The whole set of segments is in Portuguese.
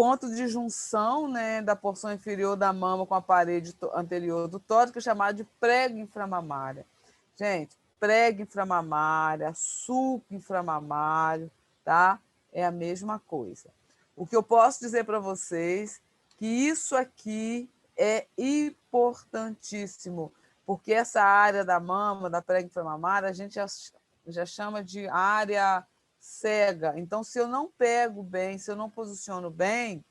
ponto de junção, né, da porção inferior da mama com a parede anterior do tórax, que é chamado de prega inframamária. Gente, prega inframamária, sulco inframamário, tá? É a mesma coisa. O que eu posso dizer para vocês que isso aqui é importantíssimo, porque essa área da mama, da prega inframamária, a gente já chama de área cega. Então, se eu não pego bem, se eu não posiciono bem,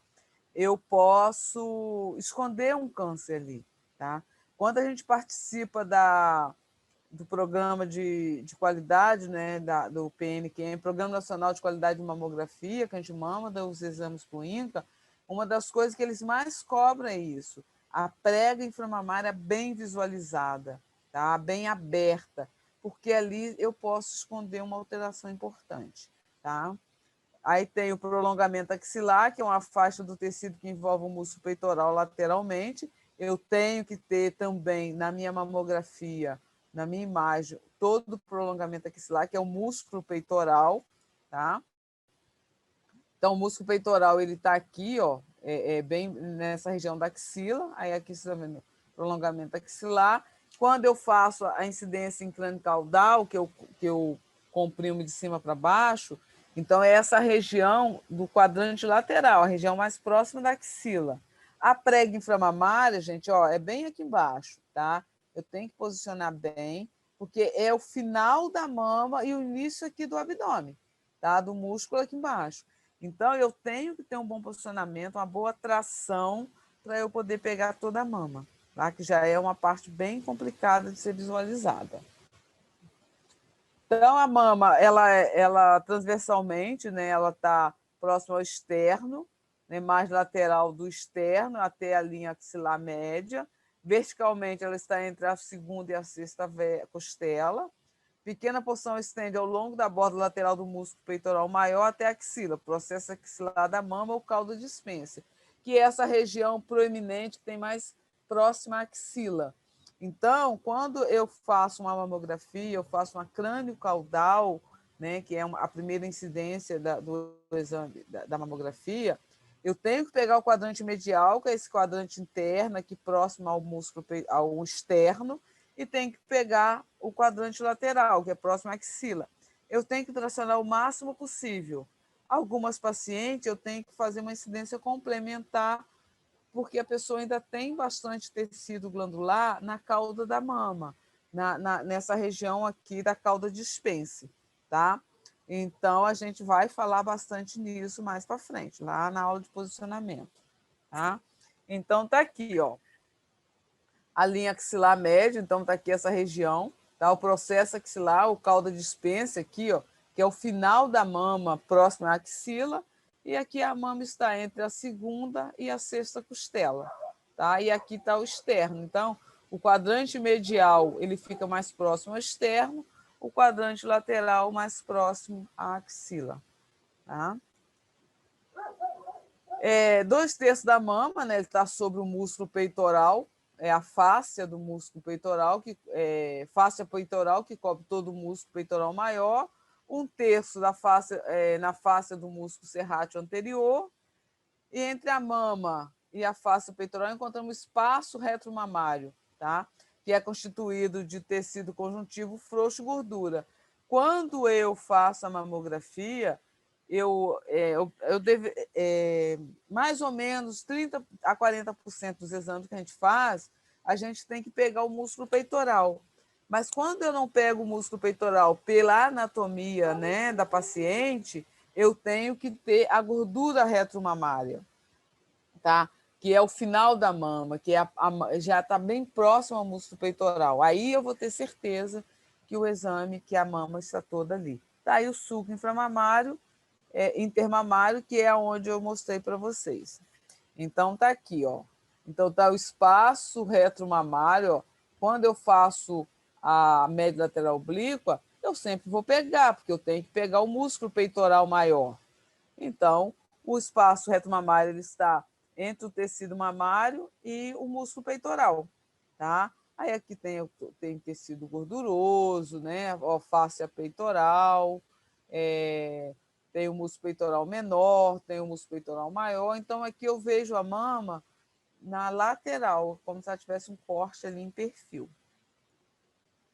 eu posso esconder um câncer ali, tá? Quando a gente participa do programa de qualidade, né, do PNQM, Programa Nacional de Qualidade de Mamografia, que a gente manda os exames para o INCA, uma das coisas que eles mais cobram é isso, a prega inframamária bem visualizada, tá? Bem aberta, porque ali eu posso esconder uma alteração importante. Tá? Aí tem o prolongamento axilar, que é uma faixa do tecido que envolve o músculo peitoral lateralmente. Eu tenho que ter também, na minha mamografia, na minha imagem, todo o prolongamento axilar, que é o músculo peitoral. Tá? Então, o músculo peitoral ele está aqui, ó, bem nessa região da axila. Aí aqui você está vendo o prolongamento axilar. Quando eu faço a incidência em crânio caudal, que eu comprimo de cima para baixo, então é essa região do quadrante lateral, a região mais próxima da axila. A prega inframamária, gente, ó, é bem aqui embaixo, tá? Eu tenho que posicionar bem, porque é o final da mama e o início aqui do abdômen, tá? Do músculo aqui embaixo. Então, eu tenho que ter um bom posicionamento, uma boa tração para eu poder pegar toda a mama, tá? Que já é uma parte bem complicada de ser visualizada. Então, a mama, ela transversalmente, né, ela está próxima ao externo, né, mais lateral do externo até a linha axilar média. Verticalmente, ela está entre a segunda e a sexta costela. Pequena porção estende ao longo da borda lateral do músculo peitoral maior até a axila, processo axilar da mama ou cauda de Spencer, que é essa região proeminente que tem mais próxima à axila. Então, quando eu faço uma mamografia, eu faço uma crânio-caudal, né, que é a primeira incidência do exame da mamografia, eu tenho que pegar o quadrante medial, que é esse quadrante interno, aqui próximo ao músculo ao externo, e tenho que pegar o quadrante lateral, que é próximo à axila. Eu tenho que tracionar o máximo possível. Algumas pacientes eu tenho que fazer uma incidência complementar, porque a pessoa ainda tem bastante tecido glandular na cauda da mama, nessa região aqui da cauda de Spencer, tá? Então, a gente vai falar bastante nisso mais para frente, lá na aula de posicionamento, tá? Então, tá aqui, ó, a linha axilar média, então está aqui essa região, tá? O processo axilar, o cauda de Spencer aqui, ó, que é o final da mama próximo à axila, e aqui a mama está entre a segunda e a sexta costela, tá? E aqui está o externo. Então, o quadrante medial ele fica mais próximo ao externo, o quadrante lateral mais próximo à axila, tá? 2/3 da mama, né, ele está sobre o músculo peitoral, é a fáscia do músculo peitoral, fáscia peitoral, que cobre todo o músculo peitoral maior, 1/3 da fáscia, na fáscia do músculo serrátil anterior, e entre a mama e a fáscia peitoral encontramos espaço retromamário, tá? Que é constituído de tecido conjuntivo frouxo e gordura. Quando eu faço a mamografia, mais ou menos 30% a 40% dos exames que a gente faz, a gente tem que pegar o músculo peitoral. Mas quando eu não pego o músculo peitoral pela anatomia, né, da paciente, eu tenho que ter a gordura retromamária, tá? Que é o final da mama, que já está bem próximo ao músculo peitoral. Aí eu vou ter certeza que o exame, que a mama está toda ali. Tá aí o sulco inframamário, intermamário, que é onde eu mostrei para vocês. Então, tá aqui, ó. Então, tá o espaço retromamário, ó. Quando eu faço a média lateral oblíqua, eu sempre vou pegar, porque eu tenho que pegar o músculo peitoral maior. Então, o espaço retromamário ele está entre o tecido mamário e o músculo peitoral, tá? Aí aqui tem tecido gorduroso, né? Ó, fáscia peitoral, tem o músculo peitoral menor, tem o músculo peitoral maior. Então, aqui eu vejo a mama na lateral, como se ela tivesse um corte ali em perfil.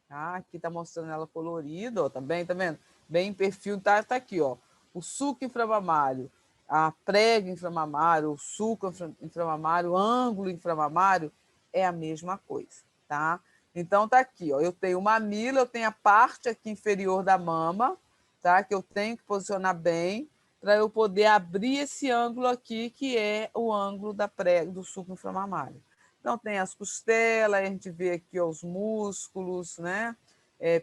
Tá? Aqui está mostrando ela colorida, ó, tá vendo? Bem em perfil, tá aqui, ó. O suco inframamário, a prega inframamário, o suco inframamário, o ângulo inframamário é a mesma coisa, tá? Então tá aqui, ó. Eu tenho o mamilo, eu tenho a parte aqui inferior da mama, tá? Que eu tenho que posicionar bem para eu poder abrir esse ângulo aqui, que é o ângulo da prega do suco inframamário. Então, tem as costelas, a gente vê aqui ó, os músculos, né?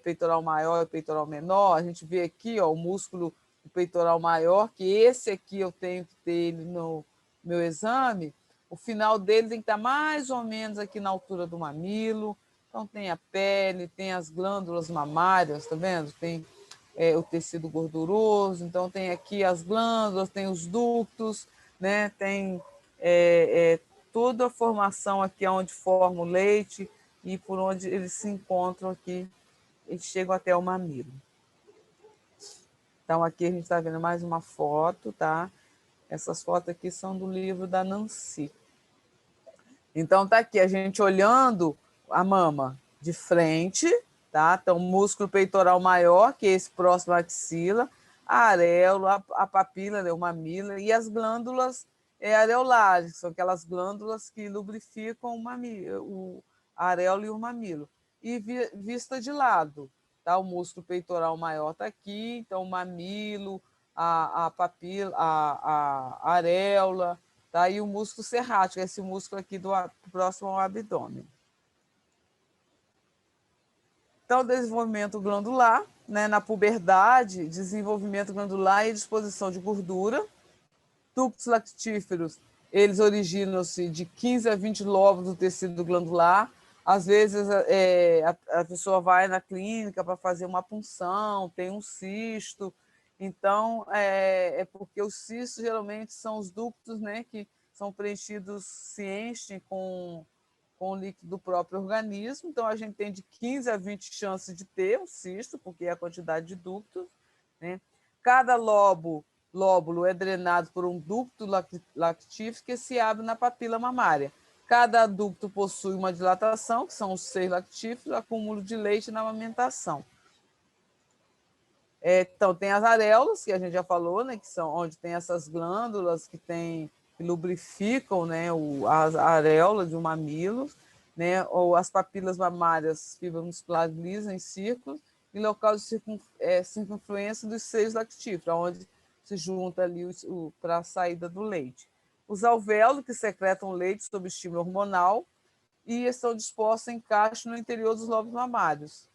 Peitoral maior e peitoral menor. A gente vê aqui ó, o músculo do peitoral maior, que esse aqui eu tenho que ter ele no meu exame. O final dele tem que estar mais ou menos aqui na altura do mamilo. Então, tem a pele, tem as glândulas mamárias, tá vendo? Tem o tecido gorduroso, então tem aqui as glândulas, tem os ductos, né? Tem toda a formação aqui onde forma o leite e por onde eles se encontram aqui, eles chegam até o mamilo. Então, aqui a gente está vendo mais uma foto, tá? Essas fotos aqui são do livro da Nancy. Então, tá aqui a gente olhando a mama de frente, tá? Então, músculo peitoral maior, que é esse próximo à axila, a areola, a papila, né, o mamilo, e as glândulas areolares, que são aquelas glândulas que lubrificam o mamilo, a areola e o mamilo. E vista de lado, tá? O músculo peitoral maior está aqui, então o mamilo, a papila, a areola, tá? E o músculo serrático, esse músculo aqui próximo ao abdômen. Então, desenvolvimento glandular, né? Na puberdade, desenvolvimento glandular e disposição de gordura. Ductos lactíferos, eles originam-se de 15 a 20 lóbulos do tecido glandular. Às vezes, a pessoa vai na clínica para fazer uma punção, tem um cisto. Então, é porque os cistos geralmente são os ductos, né, que são preenchidos, se enchem com o líquido do próprio organismo. Então, a gente tem de 15 a 20 chances de ter um cisto, porque é a quantidade de ductos, né? Cada lóbulo é drenado por um ducto lactífero que se abre na papila mamária. Cada ducto possui uma dilatação, que são os seios lactíferos, acúmulo de leite na amamentação. Então, tem as areolas, que a gente já falou, né, que são onde tem essas glândulas que lubrificam, né, as areolas de um mamilo, né, ou as papilas mamárias, fibras musculares lisas em círculos, em local de circunfluência dos seios lactíferos, onde se junta ali para a saída do leite. Os alvéolos, que secretam leite sob estímulo hormonal, e estão dispostos em caixa no interior dos lóbulos mamários.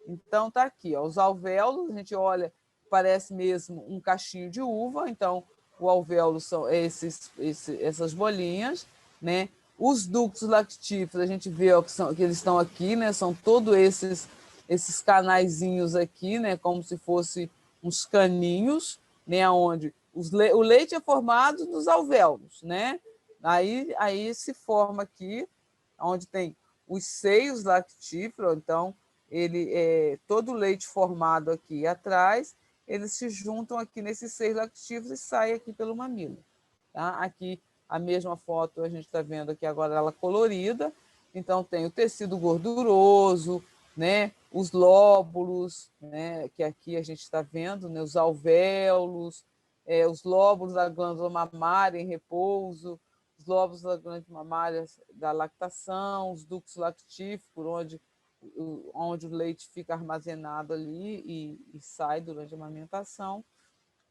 Então, está aqui, ó, os alvéolos, a gente olha, parece mesmo um cachinho de uva, então o alvéolo são essas bolinhas, né? Os ductos lactíferos, a gente vê ó, que eles estão aqui, né? São todos esses canaizinhos aqui, né? Como se fossem uns caninhos, né? Onde o leite é formado nos alvéolos, né? Aí se forma aqui, onde tem os seios lactíferos, então todo o leite formado aqui atrás, eles se juntam aqui nesses seios lactíferos e saem aqui pelo mamilo. Tá? Aqui a mesma foto a gente está vendo aqui agora ela colorida, então tem o tecido gorduroso, né? Os lóbulos, né? Que aqui a gente está vendo, né? Os alvéolos, os lóbulos da glândula mamária em repouso, os lóbulos da glândula mamária da lactação, os ductos lactíferos, por onde o leite fica armazenado ali e sai durante a amamentação.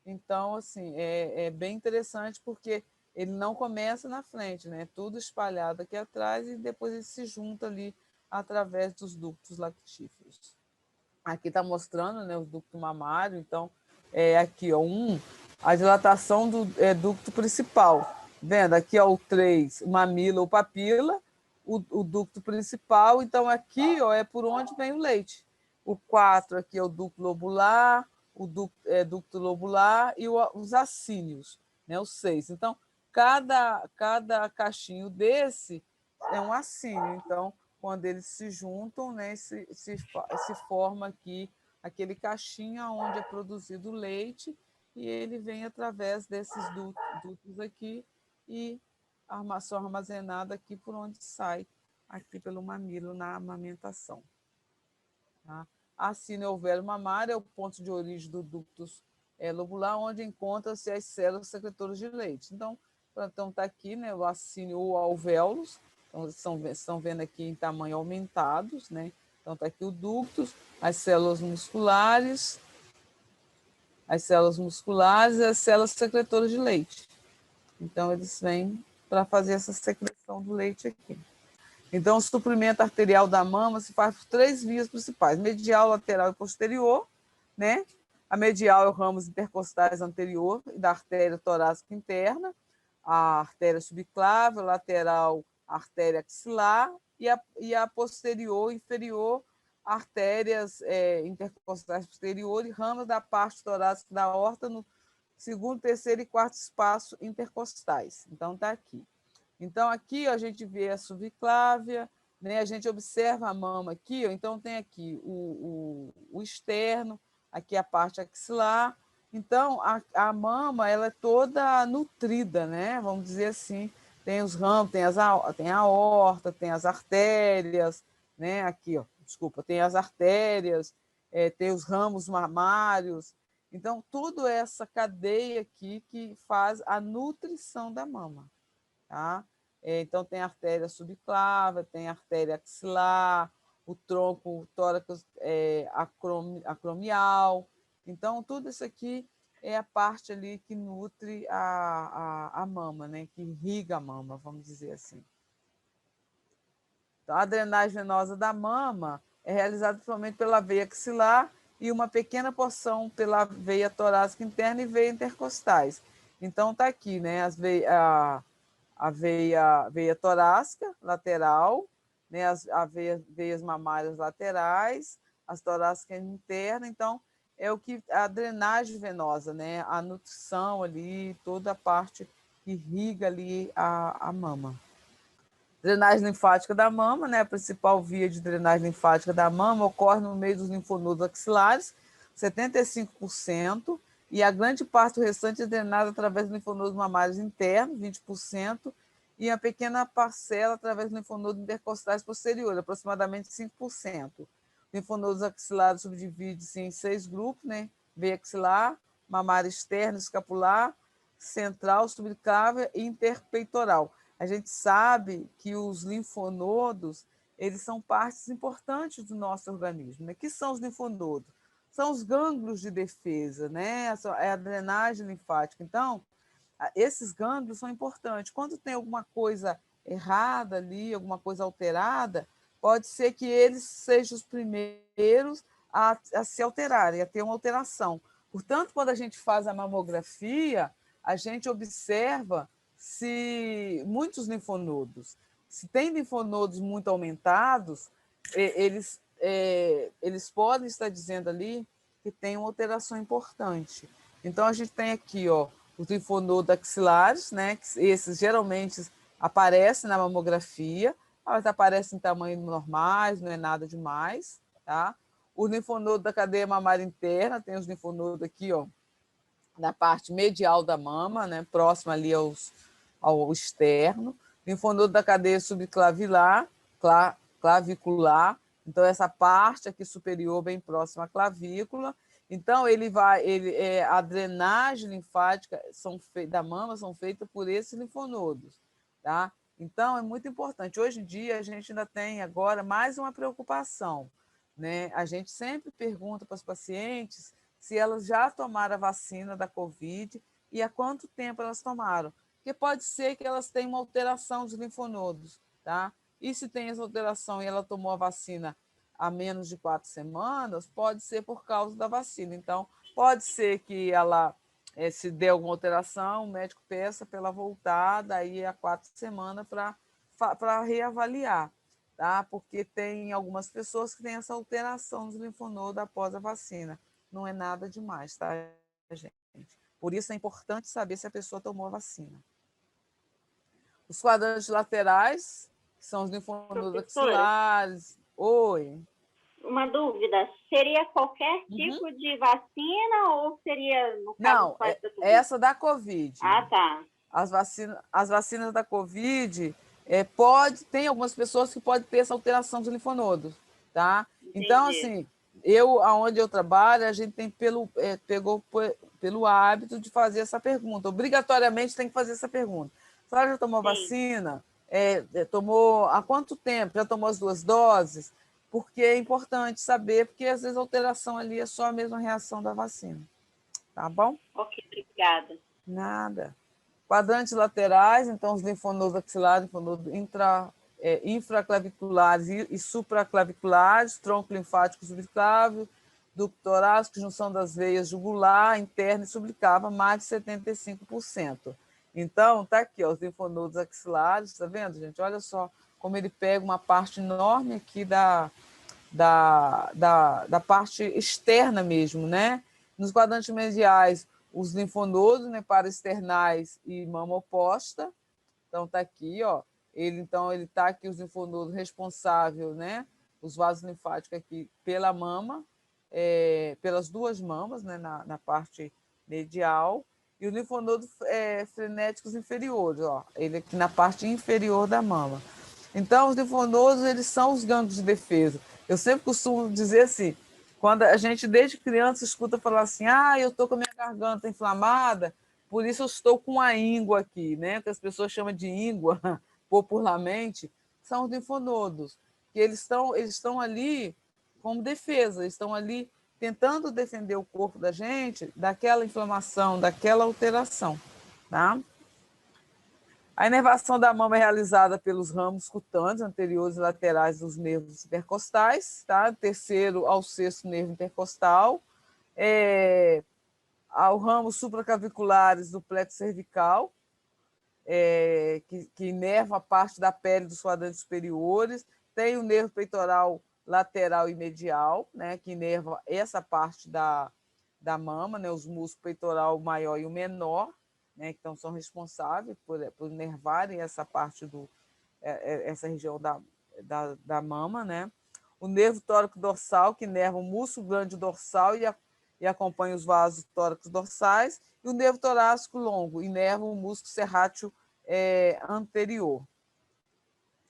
Então, assim, é bem interessante porque ele não começa na frente, né? Tudo espalhado aqui atrás e depois ele se junta ali através dos ductos lactíferos. Aqui está mostrando, né, o ducto mamário, então, aqui, ó, a dilatação do ducto principal. Vendo? Aqui, ó, o 3, mamila ou papila, o ducto principal, então aqui ó, é por onde vem o leite. O 4 aqui é o ducto lobular, o ducto lobular e os acínios, né, os 6. Então, cada cachinho desse é um acínio. Então, quando eles se juntam, né, se forma aqui aquele cachinho onde é produzido o leite e ele vem através desses dutos aqui e são armazenados aqui por onde sai, aqui pelo mamilo na amamentação. Tá? A sina ovério mamário é o ponto de origem do ductus lobular, onde encontram-se as células secretoras de leite. Então, está aqui, né, o acínio ou alvéolos, então, estão vendo aqui em tamanho aumentados, né? Então, está aqui o ductus, as células musculares e as células secretoras de leite. Então, eles vêm para fazer essa secreção do leite aqui. Então, o suprimento arterial da mama se faz por 3 vias principais: medial, lateral e posterior, né? A medial é o ramos intercostais anterior da artéria torácica interna, a artéria subclávia, lateral, a artéria axilar, e a posterior, inferior, artérias intercostais posterior e ramos da parte torácica da aorta no segundo, terceiro e quarto espaço intercostais. Então, está aqui. Então, aqui ó, a gente vê a subclávia, né? A gente observa a mama aqui, ó, então tem aqui o externo, aqui a parte axilar. Então, a mama ela é toda nutrida, né? Vamos dizer assim. Tem os ramos, tem a aorta, tem as artérias, né? Aqui, ó, desculpa, tem as artérias, tem os ramos mamários. Então, toda essa cadeia aqui que faz a nutrição da mama. Tá? Então, tem a artéria subclávia, tem a artéria axilar, o tronco, o tórax acromial. Então, tudo isso aqui é a parte ali que nutre a mama, né? Que irriga a mama, vamos dizer assim. Então, a drenagem venosa da mama é realizada principalmente pela veia axilar e uma pequena porção pela veia torácica interna e veia intercostais. Então, está aqui, né? A veia torácica lateral, né, veias mamárias laterais, as torácicas internas. Então, é o que a drenagem venosa, né, a nutrição ali, toda a parte que irriga ali a mama. Drenagem linfática da mama, né, a principal via de drenagem linfática da mama ocorre no meio dos linfonodos axilares, 75%, e a grande parte do restante é drenada através dos linfonodos mamários internos, 20%, e a pequena parcela através dos linfonodos intercostais posteriores, aproximadamente 5%. Linfonodos axilares subdivide-se em 6 grupos, né? Veia axilar, mamária externa, escapular, central, subclávia e interpeitoral. A gente sabe que os linfonodos, eles são partes importantes do nosso organismo. Né? O que são os linfonodos? São os gânglios de defesa, né? É a drenagem linfática. Então, esses gânglios são importantes. Quando tem alguma coisa errada ali, alguma coisa alterada, pode ser que eles sejam os primeiros a se alterarem, a ter uma alteração. Portanto, quando a gente faz a mamografia, a gente observa se muitos linfonodos. Se tem linfonodos muito aumentados, eles podem estar dizendo ali que tem uma alteração importante. Então, a gente tem aqui ó, os linfonodos axilares, né? Esses geralmente aparecem na mamografia, elas aparecem em tamanhos normais, não é nada demais, tá? O linfonodo da cadeia mamária interna, tem os linfonodos aqui, ó, na parte medial da mama, né? Próximo ali ao externo. Linfonodo da cadeia subclavicular, clavicular, então essa parte aqui superior, bem próxima à clavícula. Então, a drenagem linfática da mama são feitas por esses linfonodos, tá? Então, é muito importante. Hoje em dia, a gente ainda tem agora mais uma preocupação, né? A gente sempre pergunta para os pacientes se elas já tomaram a vacina da Covid e há quanto tempo elas tomaram. Porque pode ser que elas tenham uma alteração dos linfonodos, tá? E se tem essa alteração e ela tomou a vacina há menos de 4 semanas, pode ser por causa da vacina. Então, pode ser que ela, se der alguma alteração, o médico peça para ela voltar daí a 4 semanas para reavaliar, tá? Porque tem algumas pessoas que têm essa alteração dos linfonodos após a vacina. Não é nada demais, tá, gente? Por isso é importante saber se a pessoa tomou a vacina. Os quadrantes laterais, que são os linfonodos Professora, axilares. Oi. uma dúvida, seria qualquer tipo de vacina ou seria, no caso, Não, só essa Covid? essa da Covid. Ah, tá. As vacinas da Covid, tem algumas pessoas que podem ter essa alteração dos linfonodos, tá? Então, Entendi. assim, aonde eu trabalho, a gente tem pegou pelo hábito de fazer essa pergunta. Obrigatoriamente tem que fazer essa pergunta. A senhora já tomou Sim. vacina? Tomou há quanto tempo? Já tomou as 2 doses? Porque é importante saber, porque às vezes a alteração ali é só a mesma reação da vacina. Tá bom? Ok, obrigada. Nada. Quadrantes laterais, então os linfonodos axilares, linfonodos infraclaviculares e supraclaviculares, tronco linfático subclávio, ducto torácico, junção das veias jugular, interna e subclava, mais de 75%. Então, tá aqui, ó, os linfonodos axilares, tá vendo, gente? Olha só como ele pega uma parte enorme aqui da parte externa mesmo, né? Nos quadrantes mediais, os linfonodos, né, paraesternais e mama oposta. Então, está aqui, ó. Então, ele está aqui, os linfonodos responsáveis, né? Os vasos linfáticos aqui pela mama, pelas 2 mamas, né, na parte medial, e os linfonodos frenéticos inferiores, ó, ele aqui na parte inferior da mama. Então, os linfonodos, eles são os gânglios de defesa. Eu sempre costumo dizer assim, quando a gente, desde criança, escuta falar assim, eu estou com a minha garganta inflamada, por isso eu estou com a íngua aqui, né? Que as pessoas chamam de íngua, popularmente, são os linfonodos, que eles estão ali como defesa, estão ali tentando defender o corpo da gente daquela inflamação, daquela alteração, tá? A inervação da mama é realizada pelos ramos cutâneos anteriores e laterais dos nervos intercostais, tá? Terceiro ao sexto nervo intercostal, ao ramos supraclaviculares do plexo cervical, que inerva a parte da pele dos quadrantes superiores, tem o nervo peitoral lateral e medial, né, que inerva essa parte da mama, né, os músculos peitoral maior e o menor, né, que então são responsáveis por inervarem essa parte essa região da mama, né? O nervo tóraco dorsal, que inerva o músculo glande dorsal e acompanha os vasos tóracos dorsais, e o nervo torácico longo, inerva o músculo serrátil anterior.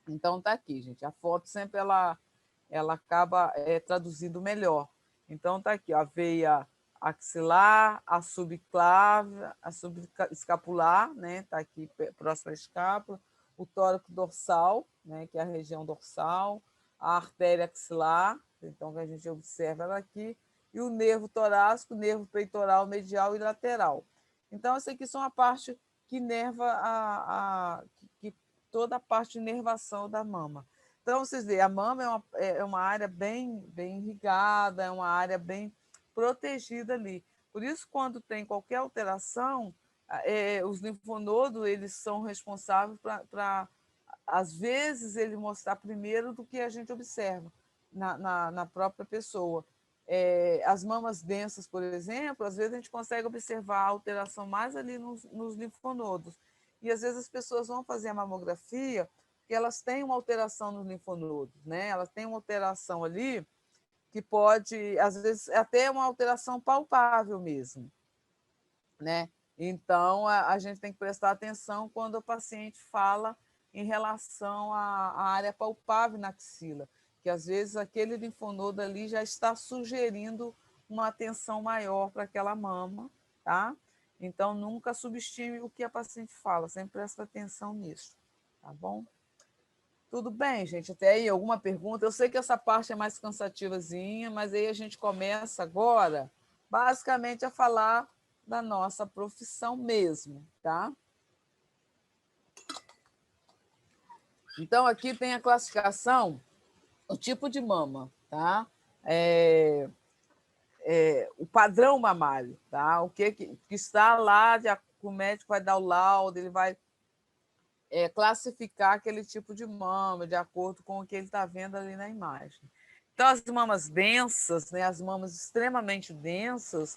Então, está aqui, gente. A foto sempre ela acaba traduzindo melhor. Então, está aqui, ó, a veia axilar, a subclávia, a subescapular, né? Está aqui próximo à escápula, o tóraco dorsal, né? Que é a região dorsal, a artéria axilar, então que a gente observa ela aqui, e o nervo torácico, nervo peitoral medial e lateral. Então, essa aqui são a parte que inerva toda a parte de inervação da mama. Então, vocês veem, a mama é uma área bem irrigada, é uma área bem protegida ali. Por isso, quando tem qualquer alteração, os linfonodos eles são responsáveis para, às vezes, ele mostrar primeiro do que a gente observa na própria pessoa. As mamas densas, por exemplo, às vezes a gente consegue observar a alteração mais ali nos linfonodos. E às vezes as pessoas vão fazer a mamografia porque elas têm uma alteração nos linfonodos, né? Elas têm uma alteração ali que pode, às vezes, até uma alteração palpável mesmo, né? Então, a gente tem que prestar atenção quando o paciente fala em relação à área palpável na axila, que às vezes aquele linfonodo ali já está sugerindo uma atenção maior para aquela mama, tá? Então, nunca subestime o que a paciente fala, sempre presta atenção nisso, tá bom? Tudo bem, gente? Até aí, alguma pergunta? Eu sei que essa parte é mais cansativazinha, mas aí a gente começa agora, basicamente, a falar da nossa profissão mesmo, tá? Então, aqui tem a classificação, o tipo de mama, tá? O padrão mamário, tá? O que está lá, o médico vai dar o laudo, ele vai classificar aquele tipo de mama de acordo com o que ele está vendo ali na imagem. Então, as mamas densas, né, as mamas extremamente densas,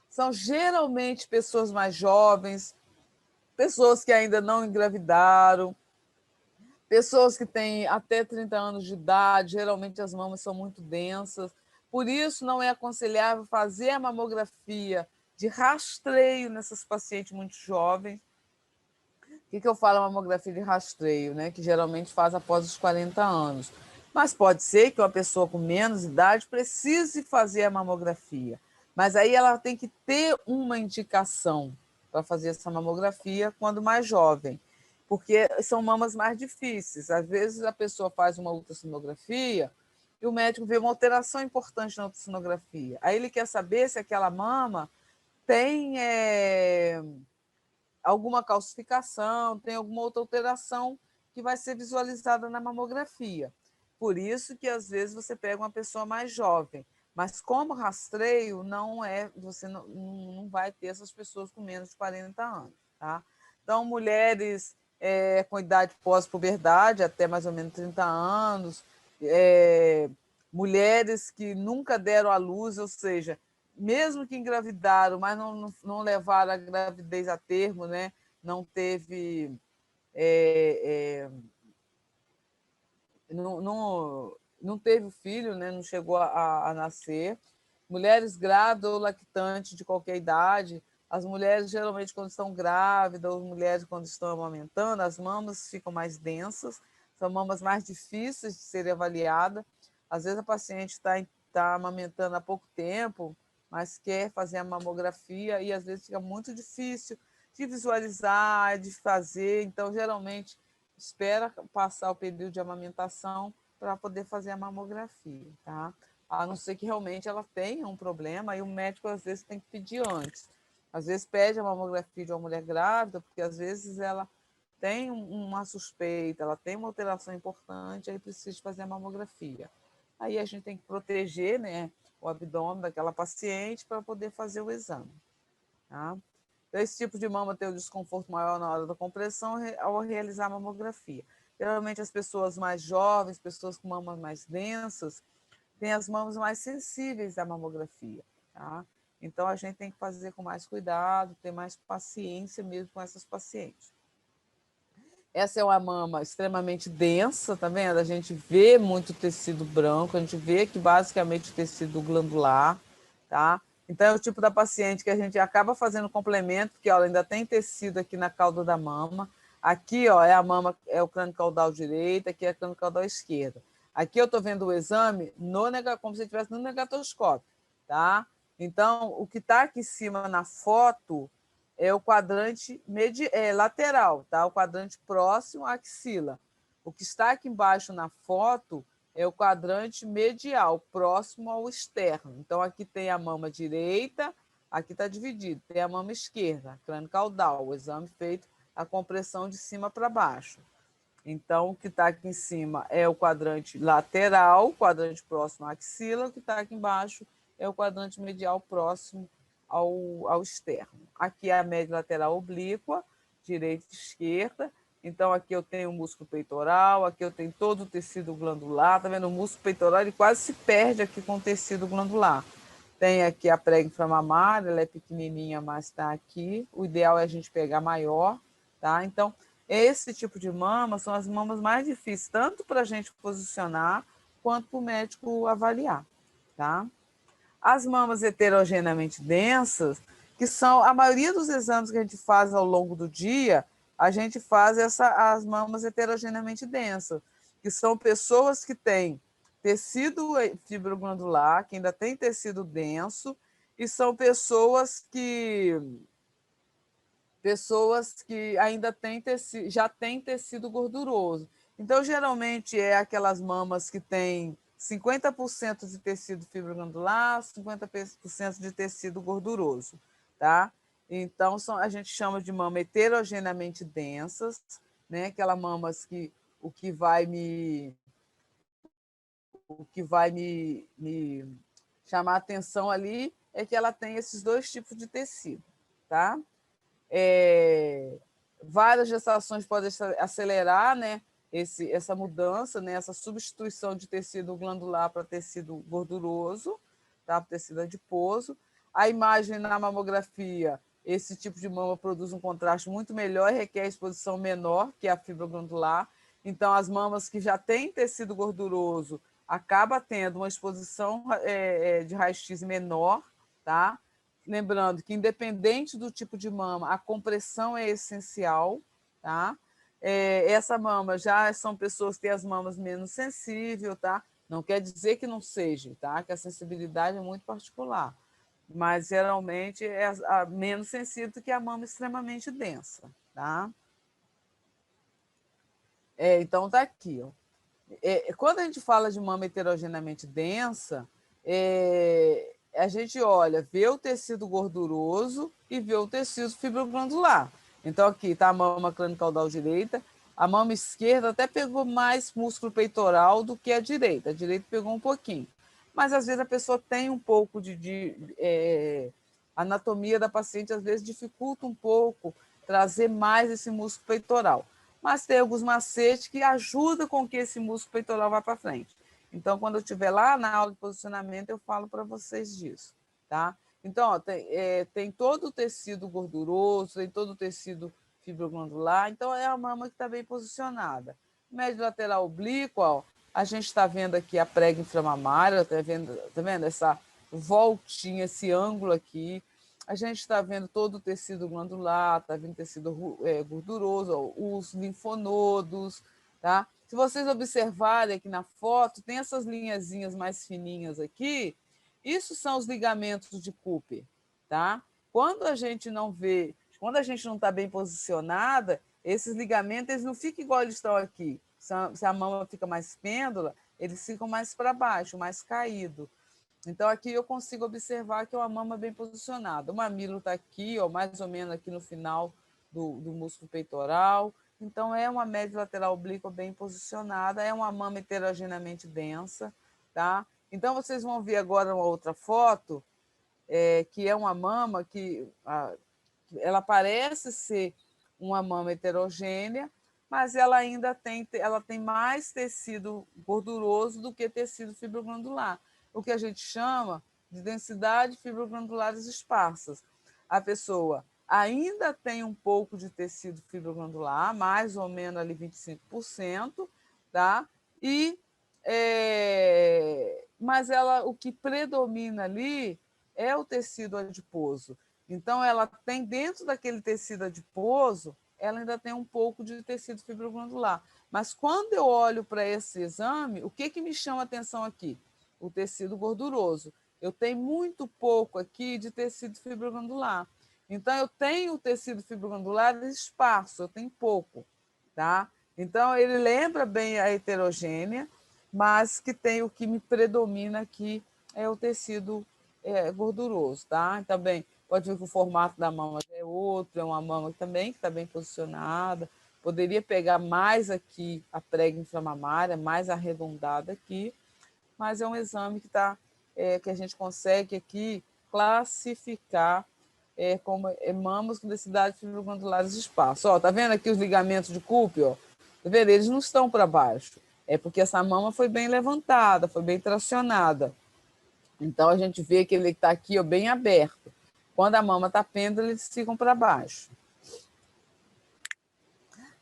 são geralmente pessoas mais jovens, pessoas que ainda não engravidaram, Pessoas que têm até 30 anos de idade, geralmente as mamas são muito densas. Por isso, não é aconselhável fazer a mamografia de rastreio nessas pacientes muito jovens. O que eu falo mamografia de rastreio, né? Que geralmente faz após os 40 anos. Mas pode ser que uma pessoa com menos idade precise fazer a mamografia. Mas aí ela tem que ter uma indicação para fazer essa mamografia quando mais jovem, porque são mamas mais difíceis. Às vezes a pessoa faz uma ultrassonografia e o médico vê uma alteração importante na ultrassonografia. Aí ele quer saber se aquela mama tem alguma calcificação, tem alguma outra alteração que vai ser visualizada na mamografia. Por isso que às vezes você pega uma pessoa mais jovem, mas como rastreio não é, você não vai ter essas pessoas com menos de 40 anos, tá? Então, mulheres com idade pós-puberdade, até mais ou menos 30 anos, mulheres que nunca deram à luz, ou seja, mesmo que engravidaram, mas não levaram a gravidez a termo, né? Não teve. Não teve filho, né? Não chegou a nascer. Mulheres grávidas ou lactantes de qualquer idade, as mulheres geralmente quando estão grávidas, ou mulheres quando estão amamentando, as mamas ficam mais densas, são mamas mais difíceis de serem avaliadas. Às vezes a paciente está amamentando há pouco tempo, mas quer fazer a mamografia e às vezes fica muito difícil de visualizar, de fazer. Então, geralmente, espera passar o período de amamentação para poder fazer a mamografia, tá? A não ser que realmente ela tenha um problema, e o médico às vezes tem que pedir antes. Às vezes pede a mamografia de uma mulher grávida, porque às vezes ela tem uma suspeita, ela tem uma alteração importante, aí precisa fazer a mamografia. Aí a gente tem que proteger, né, o abdômen daquela paciente para poder fazer o exame, tá? Então, esse tipo de mama tem um desconforto maior na hora da compressão ao realizar a mamografia. Geralmente, as pessoas mais jovens, pessoas com mamas mais densas, têm as mamas mais sensíveis à mamografia, tá? Então, a gente tem que fazer com mais cuidado, ter mais paciência mesmo com essas pacientes. Essa é uma mama extremamente densa, tá vendo? A gente vê muito tecido branco, a gente vê que basicamente o tecido glandular, tá? Então, é o tipo da paciente que a gente acaba fazendo complemento, porque ó, ela ainda tem tecido aqui na cauda da mama. Aqui, ó, é a mama, é o crânio caudal direito, aqui é o crânio caudal esquerdo. Aqui eu estou vendo o exame como se estivesse no negatoscópio, tá? Então, o que está aqui em cima na foto é o quadrante lateral, tá? O quadrante próximo à axila. O que está aqui embaixo na foto é o quadrante medial, próximo ao externo. Então, aqui tem a mama direita, aqui está dividido. Tem a mama esquerda, crânio caudal, o exame feito a compressão de cima para baixo. Então, o que está aqui em cima é o quadrante lateral, quadrante próximo à axila. O que está aqui embaixo é o quadrante medial próximo ao externo. Aqui é a média lateral oblíqua, direita e esquerda. Então, aqui eu tenho o músculo peitoral, aqui eu tenho todo o tecido glandular. Tá vendo? O músculo peitoral ele quase se perde aqui com o tecido glandular. Tem aqui a prega inframamária, ela é pequenininha, mas está aqui. O ideal é a gente pegar maior, tá? Então, esse tipo de mama são as mamas mais difíceis, tanto para a gente posicionar, quanto para o médico avaliar, tá? As mamas heterogeneamente densas, que são a maioria dos exames que a gente faz ao longo do dia, a gente faz as mamas heterogeneamente densas, que são pessoas que têm tecido fibroglandular, que ainda tem tecido denso, e são pessoas que ainda têm tecido, já têm tecido gorduroso. Então, geralmente, é aquelas mamas que têm 50% de tecido fibroglandular, 50% de tecido gorduroso, tá? Então, a gente chama de mama heterogeneamente densas, né? Aquelas mamas que o que vai me chamar a atenção ali é que ela tem esses dois tipos de tecido, tá? Várias gestações podem acelerar, né, essa mudança, né, essa substituição de tecido glandular para tecido gorduroso, tá, para tecido adiposo. A imagem na mamografia, esse tipo de mama produz um contraste muito melhor e requer exposição menor que a fibra glandular. Então, as mamas que já têm tecido gorduroso acaba tendo uma exposição de raio-x menor, tá? Lembrando que, independente do tipo de mama, a compressão é essencial, tá? Essa mama já são pessoas que têm as mamas menos sensíveis, tá? Não quer dizer que não seja, tá? Que a sensibilidade é muito particular, mas geralmente é menos sensível do que a mama extremamente densa, tá? Então, tá aqui, ó. Quando a gente fala de mama heterogeneamente densa, a gente olha, vê o tecido gorduroso e vê o tecido fibroglandular. Então, aqui está a mama crânio-caudal direita, a mama esquerda até pegou mais músculo peitoral do que a direita pegou um pouquinho. Mas, às vezes, a pessoa tem um pouco a anatomia da paciente, às vezes, dificulta um pouco trazer mais esse músculo peitoral. Mas tem alguns macetes que ajudam com que esse músculo peitoral vá para frente. Então, quando eu estiver lá na aula de posicionamento, eu falo para vocês disso, tá? Então, ó, tem todo o tecido gorduroso, tem todo o tecido fibroglandular, então é a mama que está bem posicionada. Médio lateral oblíquo, ó, a gente está vendo aqui a prega inframamária, tá vendo essa voltinha, esse ângulo aqui. A gente está vendo todo o tecido glandular, está vendo tecido gorduroso, ó, os linfonodos, tá? Se vocês observarem aqui na foto, tem essas linhazinhas mais fininhas aqui, isso são os ligamentos de Cooper, tá? Quando a gente não vê, quando a gente não está bem posicionada, esses ligamentos eles não ficam igual eles estão aqui. Se a mama fica mais pêndula, eles ficam mais para baixo, mais caído. Então, aqui eu consigo observar que é uma mama bem posicionada. O mamilo está aqui, ó, mais ou menos aqui no final do músculo peitoral. Então, é uma média lateral oblíqua bem posicionada, é uma mama heterogeneamente densa, tá? Então, vocês vão ver agora uma outra foto, que é uma mama que ela parece ser uma mama heterogênea, mas ela ainda tem mais tecido gorduroso do que tecido fibroglandular, o que a gente chama de densidade fibroglandulares esparsas. A pessoa ainda tem um pouco de tecido fibroglandular, mais ou menos ali 25%, tá? Mas o que predomina ali é o tecido adiposo. Então, ela tem dentro daquele tecido adiposo, ela ainda tem um pouco de tecido fibroglandular. Mas quando eu olho para esse exame, o que me chama a atenção aqui? O tecido gorduroso. Eu tenho muito pouco aqui de tecido fibroglandular. Então, eu tenho o tecido fibroglandular esparso, eu tenho pouco, tá? Então, ele lembra bem a heterogênea, mas que tem o que me predomina aqui é o tecido gorduroso, tá? Também pode ver que o formato da mama é outro, é uma mama também que está bem posicionada. Poderia pegar mais aqui a prega inframamária, mais arredondada aqui, mas é um exame que a gente consegue aqui classificar como mamas com densidade fibroglandulares de espaço. Ó, tá vendo aqui os ligamentos de Cooper? Ó? Tá vendo? Eles não estão para baixo. É porque essa mama foi bem levantada, foi bem tracionada. Então, a gente vê que ele está aqui ó, bem aberto. Quando a mama está pêndula, eles ficam para baixo.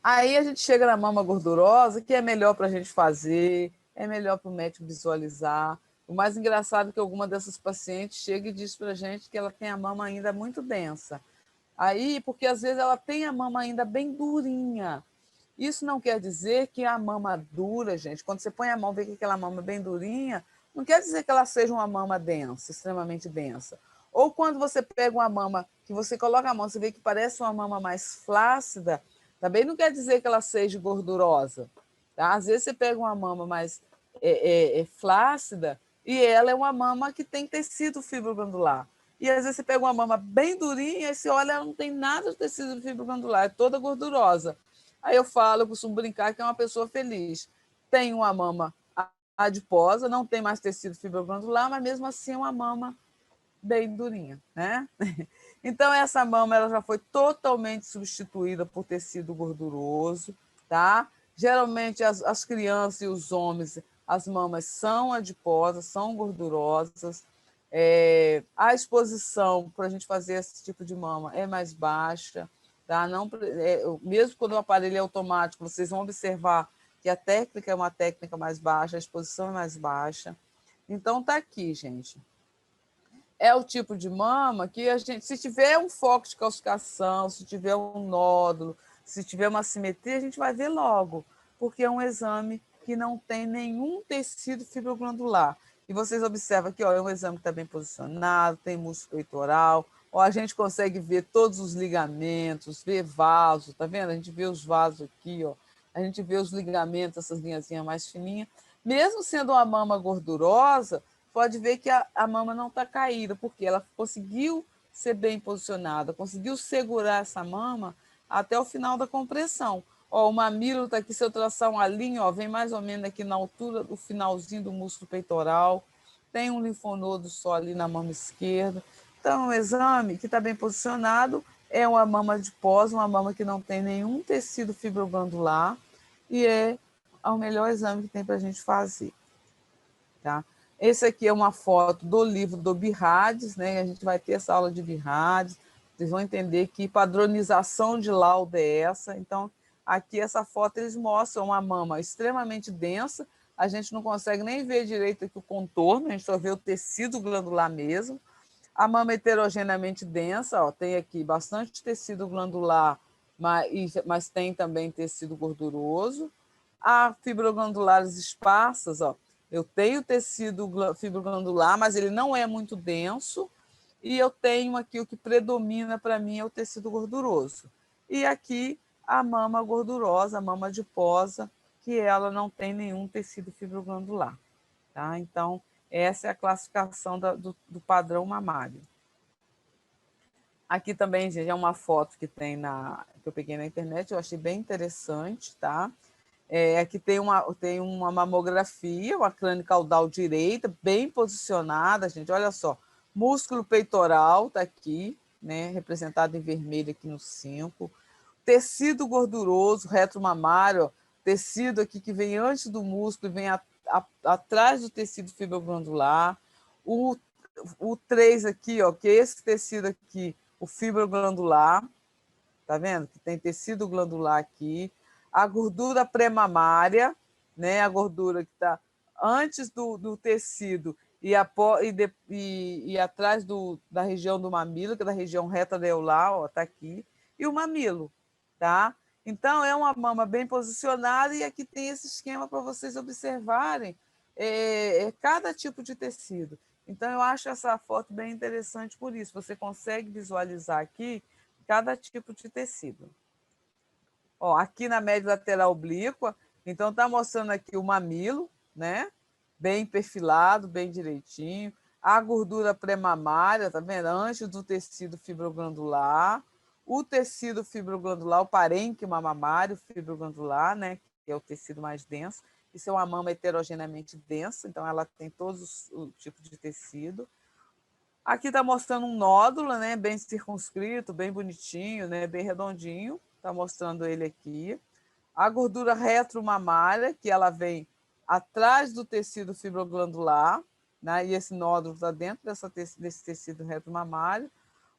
Aí a gente chega na mama gordurosa, que é melhor para a gente fazer, é melhor para o médico visualizar. O mais engraçado é que alguma dessas pacientes chega e diz para a gente que ela tem a mama ainda muito densa. Aí, porque às vezes ela tem a mama ainda bem durinha. Isso não quer dizer que a mama dura, gente, quando você põe a mão e vê que aquela mama é bem durinha, não quer dizer que ela seja uma mama densa, extremamente densa. Ou quando você pega uma mama, que você coloca a mão, você vê que parece uma mama mais flácida, também não quer dizer que ela seja gordurosa. Tá? Às vezes você pega uma mama mais flácida e ela é uma mama que tem tecido fibroglandular. E às vezes você pega uma mama bem durinha e você olha, ela não tem nada de tecido fibroglandular, é toda gordurosa. Aí eu costumo brincar que é uma pessoa feliz. Tem uma mama adiposa, não tem mais tecido fibroglandular, mas mesmo assim é uma mama bem durinha, né? Então, essa mama ela já foi totalmente substituída por tecido gorduroso, tá? Geralmente, as crianças e os homens, as mamas são adiposas, são gordurosas. A exposição para a gente fazer esse tipo de mama é mais baixa, tá? Não, mesmo quando o aparelho é automático, vocês vão observar que a técnica é uma técnica mais baixa, a exposição é mais baixa. Então, tá aqui, gente. É o tipo de mama que a gente, se tiver um foco de calcificação, se tiver um nódulo, se tiver uma assimetria, a gente vai ver logo, porque é um exame que não tem nenhum tecido fibroglandular. E vocês observam aqui, ó, é um exame que está bem posicionado, tem músculo peitoral, ó, a gente consegue ver todos os ligamentos, ver vaso, tá vendo? A gente vê os vasos aqui, ó, a gente vê os ligamentos, essas linhazinhas mais fininhas. Mesmo sendo uma mama gordurosa, pode ver que a mama não está caída, porque ela conseguiu ser bem posicionada, conseguiu segurar essa mama até o final da compressão. Ó, o mamilo está aqui, se eu traçar uma linha, ó, vem mais ou menos aqui na altura do finalzinho do músculo peitoral, tem um linfonodo só ali na mama esquerda. Então, o exame que está bem posicionado é uma mama de pós, uma mama que não tem nenhum tecido fibroglandular e é o melhor exame que tem para a gente fazer. Tá? Esse aqui é uma foto do livro do Birrades, né? A gente vai ter essa aula de Birrades, vocês vão entender que padronização de laudo é essa. Então, aqui essa foto eles mostram uma mama extremamente densa, a gente não consegue nem ver direito aqui o contorno, a gente só vê o tecido glandular mesmo. A mama heterogeneamente densa, ó, tem aqui bastante tecido glandular, mas tem também tecido gorduroso. Há fibroglandulares esparsas, ó, eu tenho tecido fibroglandular, mas ele não é muito denso, e eu tenho aqui o que predomina para mim é o tecido gorduroso. E aqui a mama gordurosa, a mama adiposa, que ela não tem nenhum tecido fibroglandular. Tá? Então, essa é a classificação do padrão mamário. Aqui também, gente, é uma foto que que eu peguei na internet, eu achei bem interessante, tá? Aqui tem uma mamografia, uma crânio caudal direita, bem posicionada, gente. Olha só, músculo peitoral está aqui, né, representado em vermelho aqui no 5. Tecido gorduroso, retromamário, ó, tecido aqui que vem antes do músculo e vem atrás do tecido fibroglandular. O 3 aqui, ó, que é esse tecido aqui, o fibroglandular, tá vendo? Que tem tecido glandular aqui. A gordura pré-mamária, né? A gordura que está antes do tecido e atrás da região do mamilo, que é da região reta areolar, ó, tá aqui. E o mamilo, tá? Então, é uma mama bem posicionada e aqui tem esse esquema para vocês observarem cada tipo de tecido. Então, eu acho essa foto bem interessante por isso. Você consegue visualizar aqui cada tipo de tecido. Ó, aqui na média lateral oblíqua, então está mostrando aqui o mamilo, né? Bem perfilado, bem direitinho. A gordura pré-mamária, tá vendo? Antes do tecido fibroglandular. O tecido fibroglandular, o parênquima mamário fibroglandular, né? Que é o tecido mais denso. Isso é uma mama heterogeneamente densa, então ela tem todos os tipos de tecido. Aqui está mostrando um nódulo, né, bem circunscrito, bem bonitinho, né, bem redondinho. Está mostrando ele aqui. A gordura retromamária, que ela vem atrás do tecido fibroglandular, né, e esse nódulo está dentro desse tecido retromamário.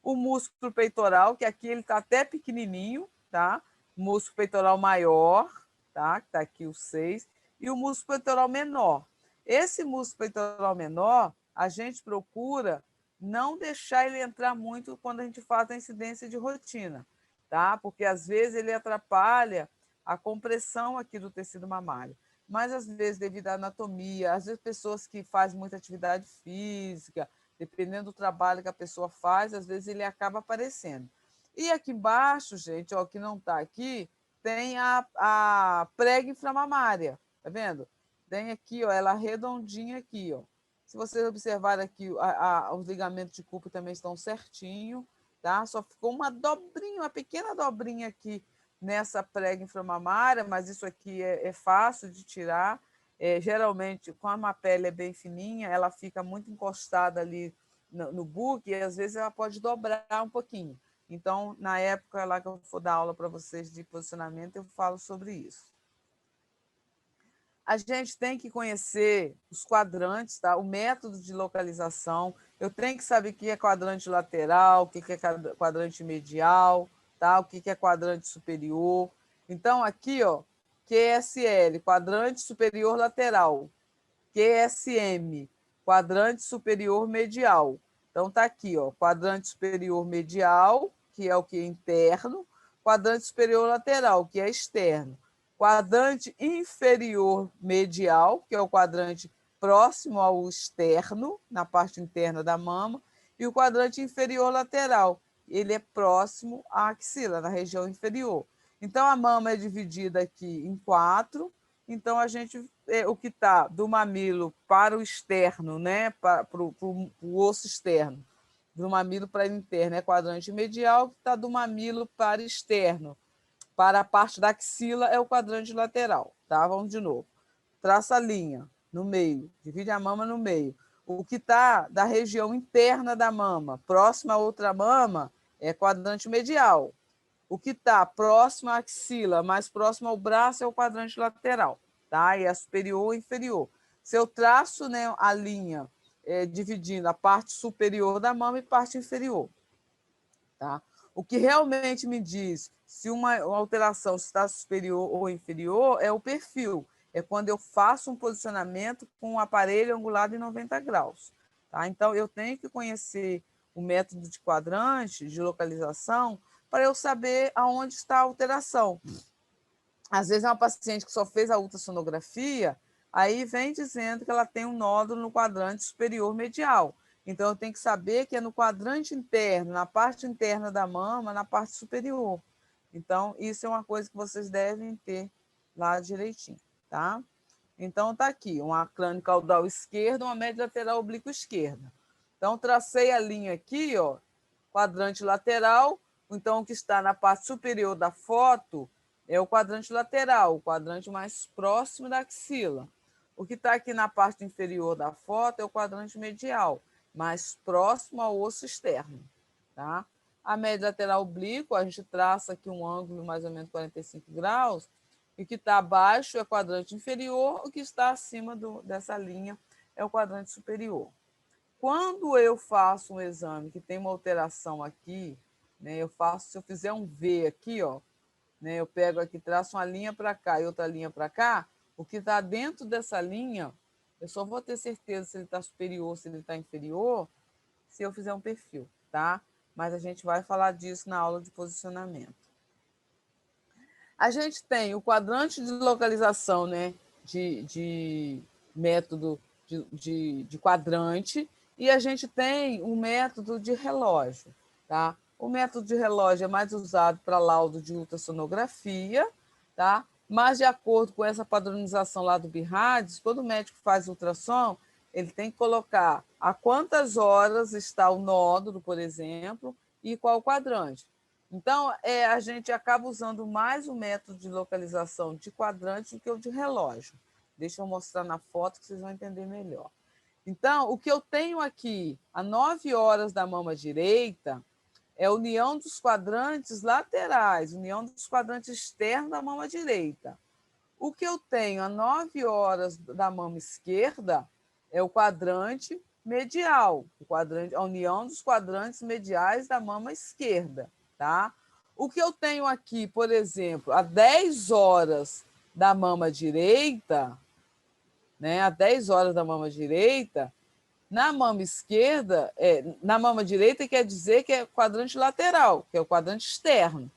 O músculo peitoral, que aqui ele está até pequenininho, tá? Músculo peitoral maior, tá? Que está aqui o 6. E o músculo peitoral menor. Esse músculo peitoral menor, a gente procura não deixar ele entrar muito quando a gente faz a incidência de rotina, tá? Porque às vezes ele atrapalha a compressão aqui do tecido mamário. Mas às vezes, devido à anatomia, às vezes pessoas que fazem muita atividade física, dependendo do trabalho que a pessoa faz, às vezes ele acaba aparecendo. E aqui embaixo, gente, ó, que não está aqui, tem a prega inframamária, tá vendo? Tem aqui, ó, ela redondinha aqui, ó. Se vocês observarem aqui, os ligamentos de Cooper também estão certinho, tá? Só ficou uma dobrinha, uma pequena dobrinha aqui nessa prega inframamária, mas isso aqui é fácil de tirar. Geralmente, como a pele é bem fininha, ela fica muito encostada ali no buque e às vezes ela pode dobrar um pouquinho. Então, na época lá que eu for dar aula para vocês de posicionamento, eu falo sobre isso. A gente tem que conhecer os quadrantes, tá? O método de localização. Eu tenho que saber o que é quadrante lateral, o que é quadrante medial, tá? O que é quadrante superior. Então, aqui, ó, QSL, quadrante superior lateral. QSM, quadrante superior medial. Então, está aqui, ó, quadrante superior medial, que é o que é interno, quadrante superior lateral, que é externo. Quadrante inferior medial, que é o quadrante próximo ao externo, na parte interna da mama, e o quadrante inferior lateral, ele é próximo à axila, na região inferior. Então, a mama é dividida aqui em 4. Então, o que está do mamilo para o externo, né, para o osso externo, do mamilo para o interno é quadrante medial, o que está do mamilo para externo, para a parte da axila, é o quadrante lateral. Tá? Vamos de novo. Traça a linha no meio, divide a mama no meio. O que está da região interna da mama, próxima a outra mama, é quadrante medial. O que está próximo à axila, mais próximo ao braço, é o quadrante lateral, tá? E é superior ou inferior. Se eu traço, né, a linha dividindo a parte superior da mama e parte inferior, tá? O que realmente me diz se uma alteração está superior ou inferior é o perfil. É quando eu faço um posicionamento com um aparelho angulado em 90 graus. Tá? Então, eu tenho que conhecer o método de quadrante, de localização, para eu saber aonde está a alteração. Às vezes é uma paciente que só fez a ultrassonografia, aí vem dizendo que ela tem um nódulo no quadrante superior medial. Então, eu tenho que saber que é no quadrante interno, na parte interna da mama, na parte superior. Então, isso é uma coisa que vocês devem ter lá direitinho, tá? Então, está aqui, uma crânio caudal esquerda, uma média lateral oblíqua esquerda. Então, tracei a linha aqui, ó, quadrante lateral. Então, o que está na parte superior da foto é o quadrante lateral, o quadrante mais próximo da axila. O que está aqui na parte inferior da foto é o quadrante medial, mais próximo ao osso externo. Tá? A média lateral oblíqua, a gente traça aqui um ângulo mais ou menos 45 graus, e o que está abaixo é o quadrante inferior, o que está acima dessa linha é o quadrante superior. Quando eu faço um exame que tem uma alteração aqui, né, se eu fizer um V aqui, ó, né, eu pego aqui, traço uma linha para cá e outra linha para cá, o que está dentro dessa linha, eu só vou ter certeza se ele está superior ou se ele está inferior, se eu fizer um perfil, tá? Mas a gente vai falar disso na aula de posicionamento. A gente tem o quadrante de localização, né, de método de quadrante, e a gente tem um método de relógio. Tá? O método de relógio é mais usado para laudo de ultrassonografia, tá? Mas, de acordo com essa padronização lá do BIRADS, quando o médico faz ultrassom, ele tem que colocar a quantas horas está o nódulo, por exemplo, e qual quadrante. Então, a gente acaba usando mais o método de localização de quadrante do que o de relógio. Deixa eu mostrar na foto que vocês vão entender melhor. Então, o que eu tenho aqui, a 9 horas da mama direita, é a união dos quadrantes laterais, união dos quadrantes externos da mama direita. O que eu tenho a 9 horas da mama esquerda é o quadrante medial, a união dos quadrantes mediais da mama esquerda. Tá? O que eu tenho aqui, por exemplo, a 10 horas da mama direita, né, a 10 horas da mama direita, na mama esquerda, na mama direita quer dizer que é quadrante lateral, que é o quadrante externo.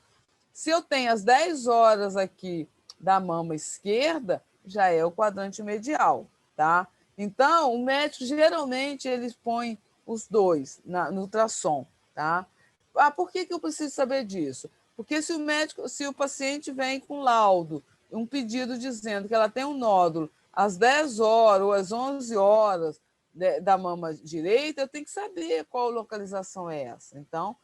Se eu tenho as 10 horas aqui da mama esquerda, já é o quadrante medial, tá? Então, o médico geralmente ele põe os dois no ultrassom, tá? Ah, por que eu preciso saber disso? Porque se o paciente vem com laudo, um pedido dizendo que ela tem um nódulo às 10 horas ou às 11 horas da mama direita, eu tenho que saber qual localização é essa. Então,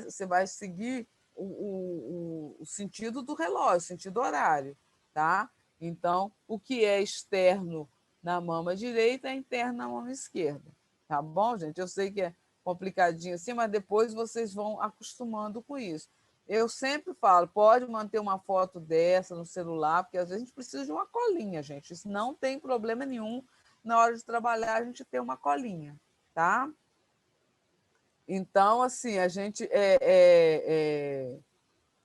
você vai seguir o sentido do relógio, o sentido horário, tá? Então, o que é externo na mama direita é interno na mama esquerda, tá bom, gente? Eu sei que é complicadinho assim, mas depois vocês vão acostumando com isso. Eu sempre falo, pode manter uma foto dessa no celular, porque às vezes a gente precisa de uma colinha, gente. Isso não tem problema nenhum na hora de trabalhar a gente ter uma colinha, tá? Então, assim, a gente é